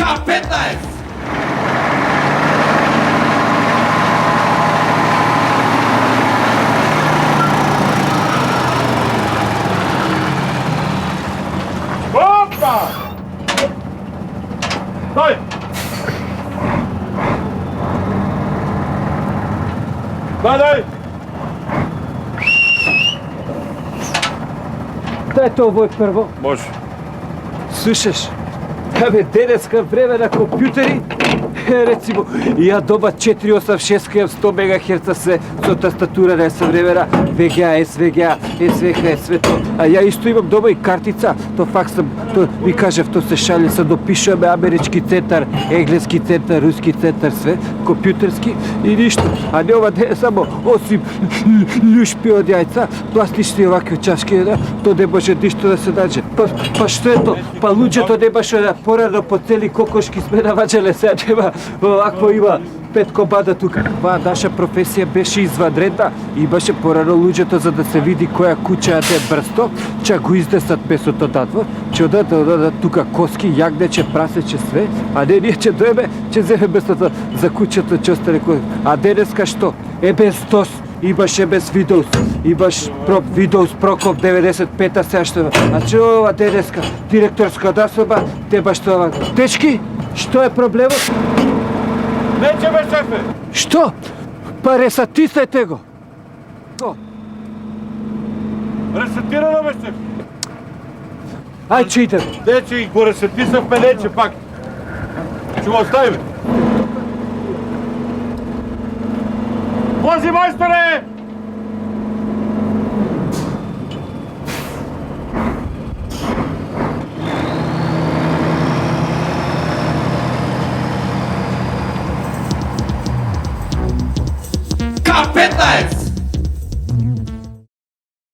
K15! Опа! Стой! Дай! Dajte ovo prvo. Može. Slušaš? Абе, денеска време на компјутери, рецимо, ја доба 486 имам 100 МГц се со тастатура на съвремена, VGA, SVGA, SVH, све то. А ја исто имам дома и картица, то факсам, то ви кажав, то се шали, се допишуваме амерички центар, енглески центар, руски центар, све, компјутерски и ништо. А не ова не е само, осим љушпи од јајца, пластични овакви чашки, то не може ништо да се наđe. Па што е то? Па луѓето не баше да порано по цели кокошки сме наваđале, сега нема овакво има 5 комбада тука. Оваа наша професија беше изванредна, имаше порано луѓето за да се види која куќа е брсто, ча го изнесат месото надвор, че одат тука коски, јагнече, прасече, све, а не ние че доеме, че земе местото за куќето, че остане кој. А денеска што? Е без ТОС, имаше без Windows, имаш Windows Prokop 95-та сега што е. А че ова денеска, директорска насоба, те баш тоа. Дечки, што е проблемот? Neće me, šefe! Што? Па ресатисајте го. О, Resetirano me, šefe! ај че идем. Neće, го resetisavme, neće pak. Ću ga ostavim. Vozi, majstore! K15!